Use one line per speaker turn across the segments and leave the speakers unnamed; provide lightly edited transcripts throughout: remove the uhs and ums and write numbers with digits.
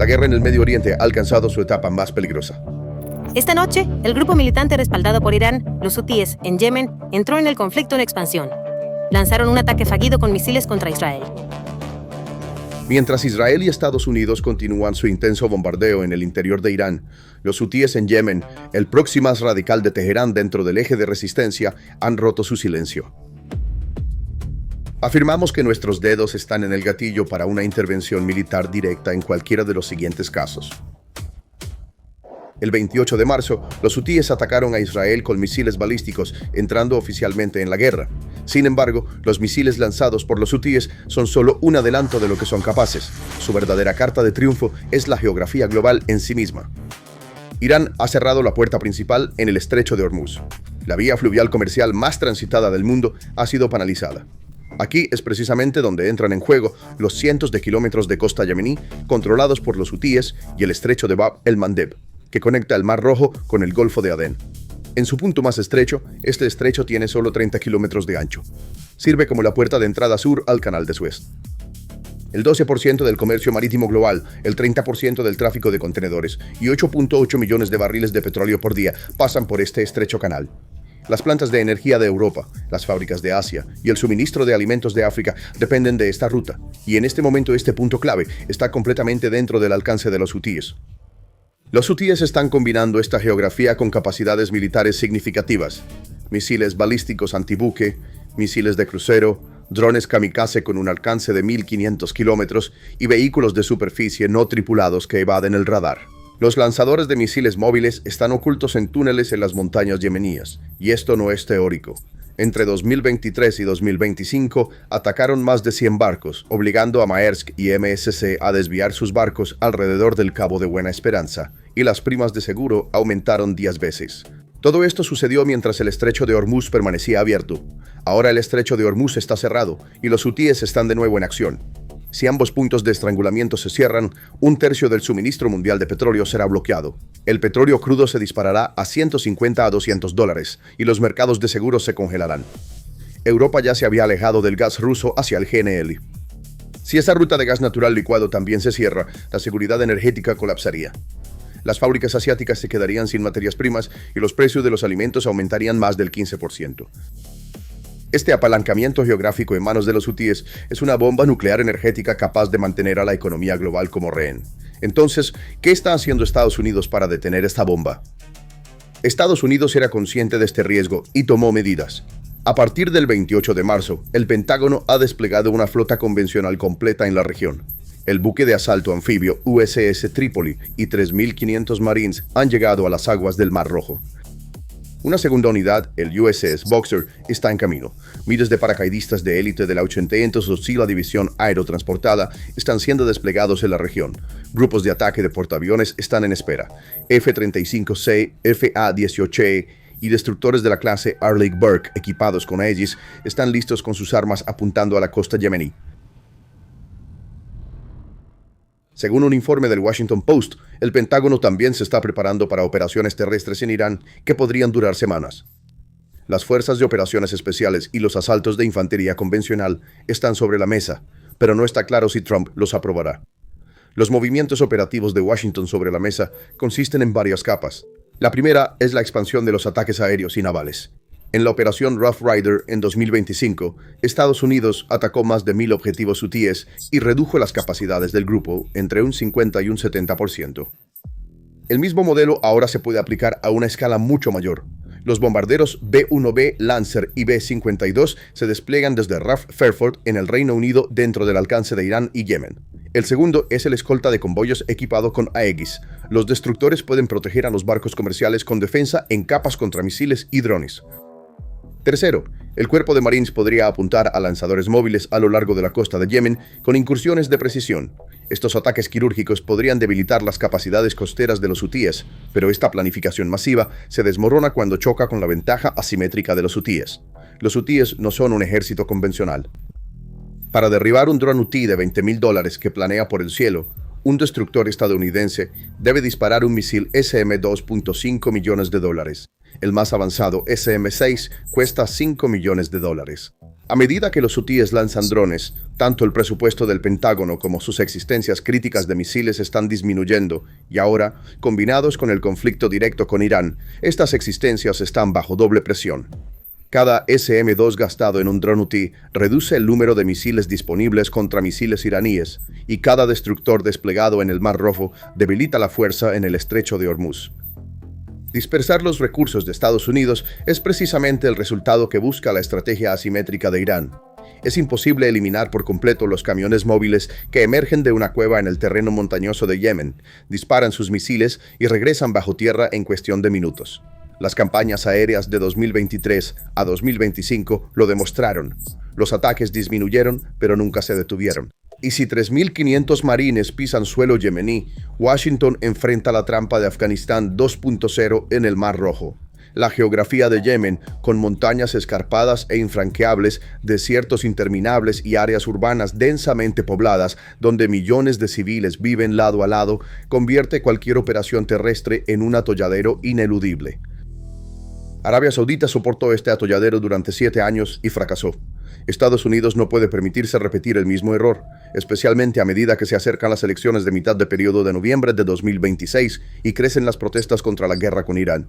La guerra en el Medio Oriente ha alcanzado su etapa más peligrosa.
Esta noche, el grupo militante respaldado por Irán, los hutíes, en Yemen, entró en el conflicto en expansión. Lanzaron un ataque fallido con misiles contra Israel.
Mientras Israel y Estados Unidos continúan su intenso bombardeo en el interior de Irán, los hutíes en Yemen, el proxy más radical de Teherán dentro del eje de resistencia, han roto su silencio. Afirmamos que nuestros dedos están en el gatillo para una intervención militar directa en cualquiera de los siguientes casos. El 28 de marzo, los hutíes atacaron a Israel con misiles balísticos, entrando oficialmente en la guerra. Sin embargo, los misiles lanzados por los hutíes son solo un adelanto de lo que son capaces. Su verdadera carta de triunfo es la geografía global en sí misma. Irán ha cerrado la puerta principal en el estrecho de Hormuz. La vía fluvial comercial más transitada del mundo ha sido paralizada. Aquí es precisamente donde entran en juego los cientos de kilómetros de costa yemení controlados por los hutíes y el estrecho de Bab el-Mandeb, que conecta el Mar Rojo con el Golfo de Adén. En su punto más estrecho, este estrecho tiene solo 30 kilómetros de ancho. Sirve como la puerta de entrada sur al Canal de Suez. El 12% del comercio marítimo global, el 30% del tráfico de contenedores y 8.8 millones de barriles de petróleo por día pasan por este estrecho canal. Las plantas de energía de Europa, las fábricas de Asia y el suministro de alimentos de África dependen de esta ruta, y en este momento este punto clave está completamente dentro del alcance de los hutíes. Los hutíes están combinando esta geografía con capacidades militares significativas: misiles balísticos antibuque, misiles de crucero, drones kamikaze con un alcance de 1.500 kilómetros y vehículos de superficie no tripulados que evaden el radar. Los lanzadores de misiles móviles están ocultos en túneles en las montañas yemeníes, y esto no es teórico. Entre 2023 y 2025 atacaron más de 100 barcos, obligando a Maersk y MSC a desviar sus barcos alrededor del Cabo de Buena Esperanza, y las primas de seguro aumentaron 10 veces. Todo esto sucedió mientras el estrecho de Hormuz permanecía abierto. Ahora el estrecho de Hormuz está cerrado, y los hutíes están de nuevo en acción. Si ambos puntos de estrangulamiento se cierran, un tercio del suministro mundial de petróleo será bloqueado. El petróleo crudo se disparará a 150 a $200 y los mercados de seguros se congelarán. Europa ya se había alejado del gas ruso hacia el GNL. Si esa ruta de gas natural licuado también se cierra, la seguridad energética colapsaría. Las fábricas asiáticas se quedarían sin materias primas y los precios de los alimentos aumentarían más del 15%. Este apalancamiento geográfico en manos de los hutíes es una bomba nuclear energética capaz de mantener a la economía global como rehén. Entonces, ¿qué está haciendo Estados Unidos para detener esta bomba? Estados Unidos era consciente de este riesgo y tomó medidas. A partir del 28 de marzo, el Pentágono ha desplegado una flota convencional completa en la región. El buque de asalto anfibio USS Trípoli y 3.500 marines han llegado a las aguas del Mar Rojo. Una segunda unidad, el USS Boxer, está en camino. Miles de paracaidistas de élite de la 802 y la División Aerotransportada están siendo desplegados en la región. Grupos de ataque de portaaviones están en espera. F-35C, FA-18E y destructores de la clase Arleigh Burke, equipados con Aegis, están listos con sus armas apuntando a la costa yemení. Según un informe del Washington Post, el Pentágono también se está preparando para operaciones terrestres en Irán que podrían durar semanas. Las fuerzas de operaciones especiales y los asaltos de infantería convencional están sobre la mesa, pero no está claro si Trump los aprobará. Los movimientos operativos de Washington sobre la mesa consisten en varias capas. La primera es la expansión de los ataques aéreos y navales. En la operación Rough Rider en 2025, Estados Unidos atacó más de 1.000 objetivos hutíes y redujo las capacidades del grupo entre un 50 y un 70%. El mismo modelo ahora se puede aplicar a una escala mucho mayor. Los bombarderos B-1B Lancer y B-52 se despliegan desde RAF Fairford en el Reino Unido dentro del alcance de Irán y Yemen. El segundo es el escolta de convoyos equipado con Aegis. Los destructores pueden proteger a los barcos comerciales con defensa en capas contra misiles y drones. Tercero, el cuerpo de Marines podría apuntar a lanzadores móviles a lo largo de la costa de Yemen con incursiones de precisión. Estos ataques quirúrgicos podrían debilitar las capacidades costeras de los hutíes, pero esta planificación masiva se desmorona cuando choca con la ventaja asimétrica de los hutíes. Los hutíes no son un ejército convencional. Para derribar un dron hutí de $20.000 que planea por el cielo, un destructor estadounidense debe disparar un misil SM-2.5 millones de dólares. El más avanzado, SM-6, cuesta $5 millones. A medida que los hutíes lanzan drones, tanto el presupuesto del Pentágono como sus existencias críticas de misiles están disminuyendo, y ahora, combinados con el conflicto directo con Irán, estas existencias están bajo doble presión. Cada SM-2 gastado en un dron hutí reduce el número de misiles disponibles contra misiles iraníes, y cada destructor desplegado en el Mar Rojo debilita la fuerza en el estrecho de Hormuz. Dispersar los recursos de Estados Unidos es precisamente el resultado que busca la estrategia asimétrica de Irán. Es imposible eliminar por completo los camiones móviles que emergen de una cueva en el terreno montañoso de Yemen, disparan sus misiles y regresan bajo tierra en cuestión de minutos. Las campañas aéreas de 2023 a 2025 lo demostraron. Los ataques disminuyeron, pero nunca se detuvieron. Y si 3.500 marines pisan suelo yemení, Washington enfrenta la trampa de Afganistán 2.0 en el Mar Rojo. La geografía de Yemen, con montañas escarpadas e infranqueables, desiertos interminables y áreas urbanas densamente pobladas, donde millones de civiles viven lado a lado, convierte cualquier operación terrestre en un atolladero ineludible. Arabia Saudita soportó este atolladero durante 7 años y fracasó. Estados Unidos no puede permitirse repetir el mismo error, especialmente a medida que se acercan las elecciones de mitad de periodo de noviembre de 2026 y crecen las protestas contra la guerra con Irán.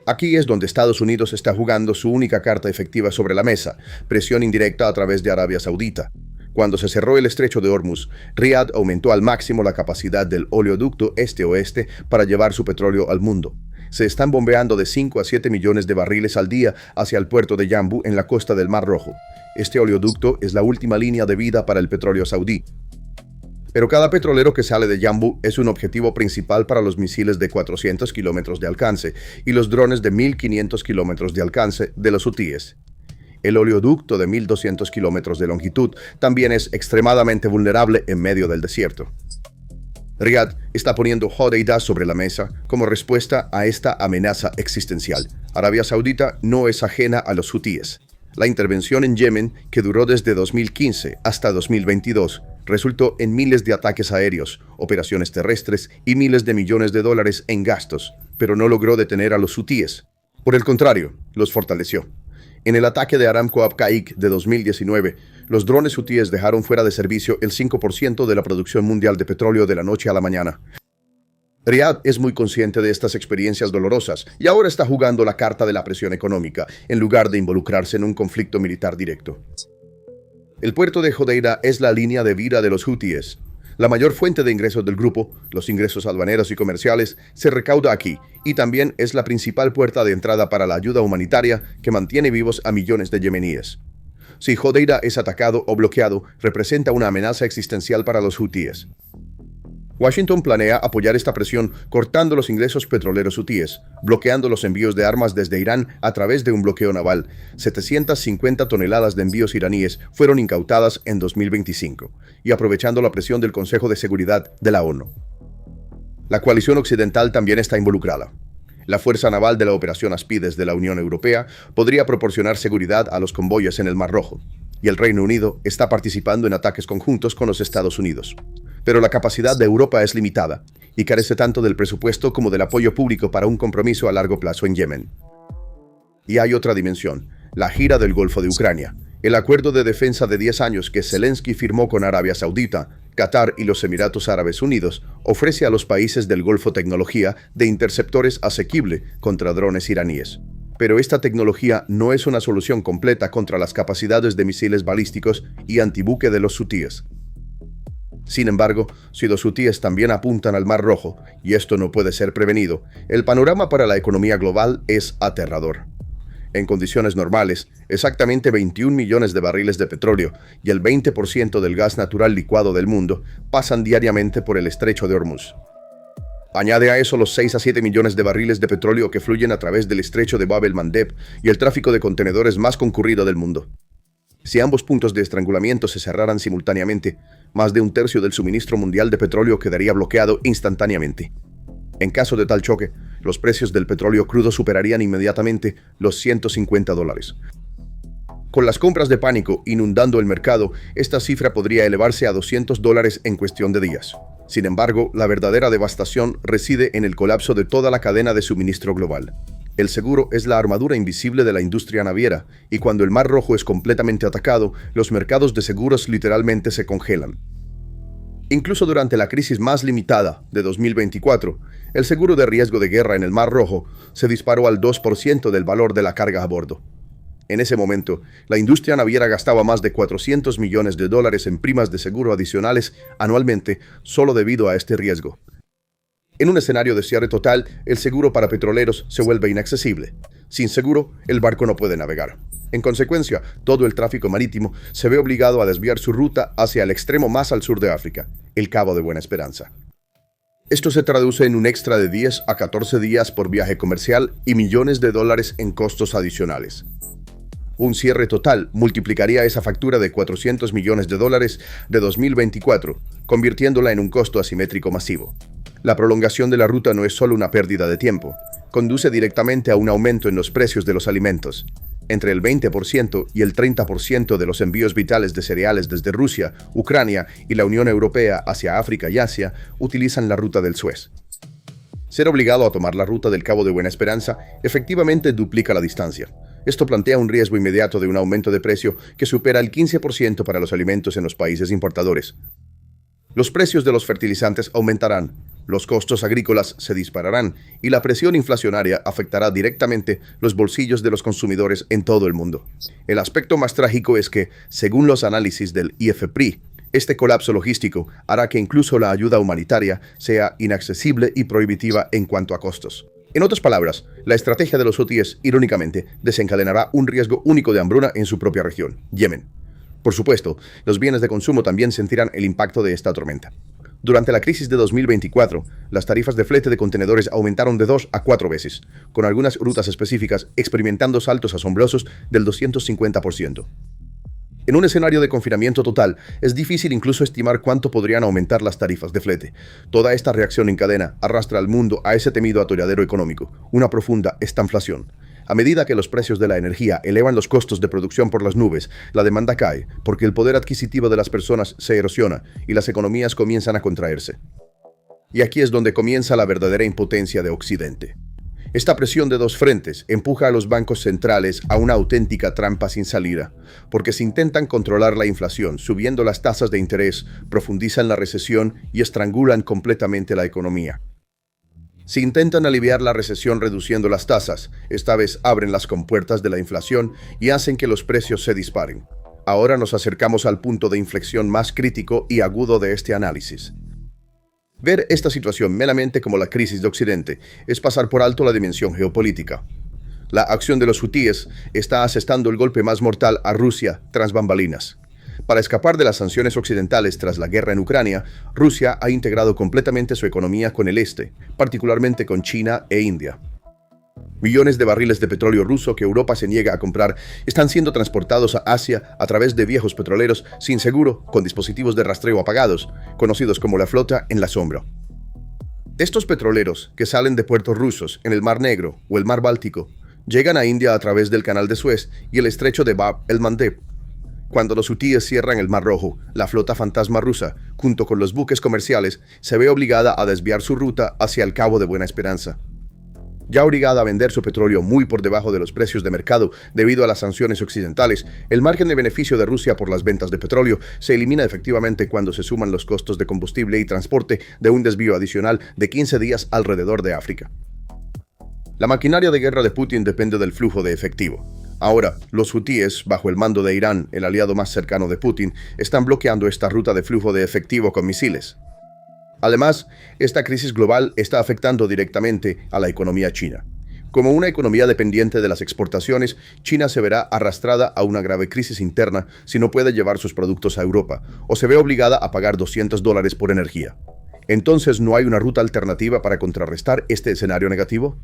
Aquí es donde Estados Unidos está jugando su única carta efectiva sobre la mesa, presión indirecta a través de Arabia Saudita. Cuando se cerró el estrecho de Hormuz, Riad aumentó al máximo la capacidad del oleoducto este-oeste para llevar su petróleo al mundo. Se están bombeando de 5 a 7 millones de barriles al día hacia el puerto de Yanbu en la costa del Mar Rojo. Este oleoducto es la última línea de vida para el petróleo saudí. Pero cada petrolero que sale de Yanbu es un objetivo principal para los misiles de 400 kilómetros de alcance y los drones de 1.500 kilómetros de alcance de los hutíes. El oleoducto de 1.200 kilómetros de longitud también es extremadamente vulnerable en medio del desierto. Riad está poniendo Hodeidah sobre la mesa como respuesta a esta amenaza existencial. Arabia Saudita no es ajena a los hutíes. La intervención en Yemen, que duró desde 2015 hasta 2022, resultó en miles de ataques aéreos, operaciones terrestres y miles de millones de dólares en gastos, pero no logró detener a los hutíes. Por el contrario, los fortaleció. En el ataque de Aramco Abqaiq de 2019, los drones hutíes dejaron fuera de servicio el 5% de la producción mundial de petróleo de la noche a la mañana. Riad es muy consciente de estas experiencias dolorosas y ahora está jugando la carta de la presión económica, en lugar de involucrarse en un conflicto militar directo. El puerto de Hodeidah es la línea de vida de los hutíes. La mayor fuente de ingresos del grupo, los ingresos aduaneros y comerciales, se recauda aquí y también es la principal puerta de entrada para la ayuda humanitaria que mantiene vivos a millones de yemeníes. Si Hodeidah es atacado o bloqueado, representa una amenaza existencial para los hutíes. Washington planea apoyar esta presión cortando los ingresos petroleros hutíes, bloqueando los envíos de armas desde Irán a través de un bloqueo naval. 750 toneladas de envíos iraníes fueron incautadas en 2025, y aprovechando la presión del Consejo de Seguridad de la ONU. La coalición occidental también está involucrada. La Fuerza Naval de la Operación Aspides de la Unión Europea podría proporcionar seguridad a los convoyes en el Mar Rojo, y el Reino Unido está participando en ataques conjuntos con los Estados Unidos. Pero la capacidad de Europa es limitada y carece tanto del presupuesto como del apoyo público para un compromiso a largo plazo en Yemen. Y hay otra dimensión, la gira del Golfo de Ucrania. El acuerdo de defensa de 10 años que Zelensky firmó con Arabia Saudita, Qatar y los Emiratos Árabes Unidos ofrece a los países del Golfo tecnología de interceptores asequible contra drones iraníes. Pero esta tecnología no es una solución completa contra las capacidades de misiles balísticos y antibuque de los hutíes. Sin embargo, si los hutíes también apuntan al Mar Rojo, y esto no puede ser prevenido, el panorama para la economía global es aterrador. En condiciones normales, exactamente 21 millones de barriles de petróleo y el 20% del gas natural licuado del mundo pasan diariamente por el estrecho de Hormuz. Añade a eso los 6 a 7 millones de barriles de petróleo que fluyen a través del estrecho de Bab el-Mandeb y el tráfico de contenedores más concurrido del mundo. Si ambos puntos de estrangulamiento se cerraran simultáneamente, más de un tercio del suministro mundial de petróleo quedaría bloqueado instantáneamente. En caso de tal choque, los precios del petróleo crudo superarían inmediatamente los $150. Con las compras de pánico inundando el mercado, esta cifra podría elevarse a $200 en cuestión de días. Sin embargo, la verdadera devastación reside en el colapso de toda la cadena de suministro global. El seguro es la armadura invisible de la industria naviera, y cuando el Mar Rojo es completamente atacado, los mercados de seguros literalmente se congelan. Incluso durante la crisis más limitada de 2024, el seguro de riesgo de guerra en el Mar Rojo se disparó al 2% del valor de la carga a bordo. En ese momento, la industria naviera gastaba más de $400 millones en primas de seguro adicionales anualmente solo debido a este riesgo. En un escenario de cierre total, el seguro para petroleros se vuelve inaccesible. Sin seguro, el barco no puede navegar. En consecuencia, todo el tráfico marítimo se ve obligado a desviar su ruta hacia el extremo más al sur de África, el Cabo de Buena Esperanza. Esto se traduce en un extra de 10 a 14 días por viaje comercial y millones de dólares en costos adicionales. Un cierre total multiplicaría esa factura de $400 millones de 2024, convirtiéndola en un costo asimétrico masivo. La prolongación de la ruta no es solo una pérdida de tiempo, conduce directamente a un aumento en los precios de los alimentos. Entre el 20% y el 30% de los envíos vitales de cereales desde Rusia, Ucrania y la Unión Europea hacia África y Asia utilizan la ruta del Suez. Ser obligado a tomar la ruta del Cabo de Buena Esperanza efectivamente duplica la distancia. Esto plantea un riesgo inmediato de un aumento de precio que supera el 15% para los alimentos en los países importadores. Los precios de los fertilizantes aumentarán, los costos agrícolas se dispararán y la presión inflacionaria afectará directamente los bolsillos de los consumidores en todo el mundo. El aspecto más trágico es que, según los análisis del IFPRI, este colapso logístico hará que incluso la ayuda humanitaria sea inaccesible y prohibitiva en cuanto a costos. En otras palabras, la estrategia de los hutíes, irónicamente, desencadenará un riesgo único de hambruna en su propia región, Yemen. Por supuesto, los bienes de consumo también sentirán el impacto de esta tormenta. Durante la crisis de 2024, las tarifas de flete de contenedores aumentaron de 2 a 4 veces, con algunas rutas específicas experimentando saltos asombrosos del 250%. En un escenario de confinamiento total, es difícil incluso estimar cuánto podrían aumentar las tarifas de flete. Toda esta reacción en cadena arrastra al mundo a ese temido atolladero económico, una profunda estanflación. A medida que los precios de la energía elevan los costos de producción por las nubes, la demanda cae, porque el poder adquisitivo de las personas se erosiona y las economías comienzan a contraerse. Y aquí es donde comienza la verdadera impotencia de Occidente. Esta presión de dos frentes empuja a los bancos centrales a una auténtica trampa sin salida, porque si intentan controlar la inflación subiendo las tasas de interés, profundizan la recesión y estrangulan completamente la economía. Si intentan aliviar la recesión reduciendo las tasas, esta vez abren las compuertas de la inflación y hacen que los precios se disparen. Ahora nos acercamos al punto de inflexión más crítico y agudo de este análisis. Ver esta situación meramente como la crisis de Occidente es pasar por alto la dimensión geopolítica. La acción de los hutíes está asestando el golpe más mortal a Rusia tras bambalinas. Para escapar de las sanciones occidentales tras la guerra en Ucrania, Rusia ha integrado completamente su economía con el este, particularmente con China e India. Millones de barriles de petróleo ruso que Europa se niega a comprar están siendo transportados a Asia a través de viejos petroleros sin seguro con dispositivos de rastreo apagados, conocidos como la flota en la sombra. Estos petroleros, que salen de puertos rusos en el Mar Negro o el Mar Báltico, llegan a India a través del Canal de Suez y el estrecho de Bab el-Mandeb. Cuando los hutíes cierran el Mar Rojo, la flota fantasma rusa, junto con los buques comerciales, se ve obligada a desviar su ruta hacia el Cabo de Buena Esperanza. Ya obligada a vender su petróleo muy por debajo de los precios de mercado debido a las sanciones occidentales, el margen de beneficio de Rusia por las ventas de petróleo se elimina efectivamente cuando se suman los costos de combustible y transporte de un desvío adicional de 15 días alrededor de África. La maquinaria de guerra de Putin depende del flujo de efectivo. Ahora, los hutíes, bajo el mando de Irán, el aliado más cercano de Putin, están bloqueando esta ruta de flujo de efectivo con misiles. Además, esta crisis global está afectando directamente a la economía china. Como una economía dependiente de las exportaciones, China se verá arrastrada a una grave crisis interna si no puede llevar sus productos a Europa, o se ve obligada a pagar $200 por energía. Entonces, ¿no hay una ruta alternativa para contrarrestar este escenario negativo?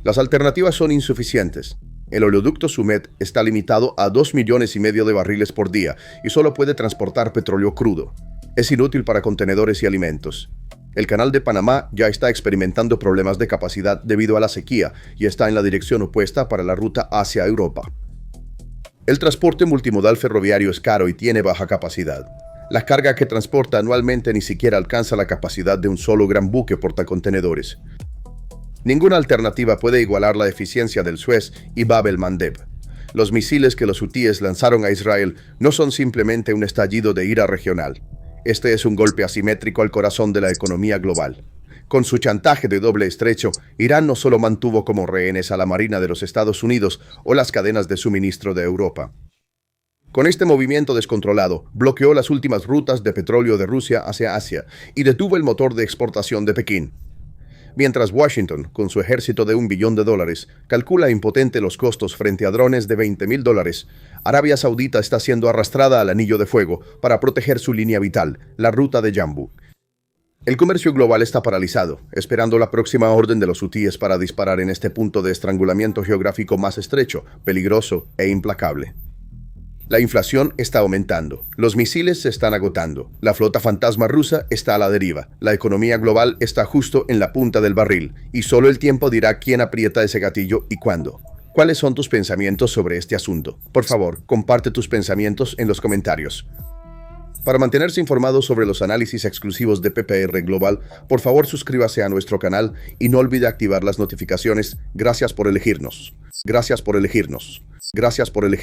Las alternativas son insuficientes. El oleoducto Sumet está limitado a 2,5 millones de barriles por día y solo puede transportar petróleo crudo. Es inútil para contenedores y alimentos. El canal de Panamá ya está experimentando problemas de capacidad debido a la sequía y está en la dirección opuesta para la ruta hacia Europa. El transporte multimodal ferroviario es caro y tiene baja capacidad. La carga que transporta anualmente ni siquiera alcanza la capacidad de un solo gran buque portacontenedores. Ninguna alternativa puede igualar la eficiencia del Suez y Bab el-Mandeb. Los misiles que los hutíes lanzaron a Israel no son simplemente un estallido de ira regional. Este es un golpe asimétrico al corazón de la economía global. Con su chantaje de doble estrecho, Irán no solo mantuvo como rehenes a la Marina de los Estados Unidos o las cadenas de suministro de Europa. Con este movimiento descontrolado, bloqueó las últimas rutas de petróleo de Rusia hacia Asia y detuvo el motor de exportación de Pekín. Mientras Washington, con su ejército de $1 billón, calcula impotente los costos frente a drones de $20,000, Arabia Saudita está siendo arrastrada al anillo de fuego para proteger su línea vital, la ruta de Jambu. El comercio global está paralizado, esperando la próxima orden de los hutíes para disparar en este punto de estrangulamiento geográfico más estrecho, peligroso e implacable. La inflación está aumentando, los misiles se están agotando, la flota fantasma rusa está a la deriva, la economía global está justo en la punta del barril, y solo el tiempo dirá quién aprieta ese gatillo y cuándo. ¿Cuáles son tus pensamientos sobre este asunto? Por favor, comparte tus pensamientos en los comentarios. Para mantenerse informado sobre los análisis exclusivos de PPR Global, por favor suscríbase a nuestro canal y no olvide activar las notificaciones. Gracias por elegirnos. Gracias por elegirnos. Gracias por elegirnos.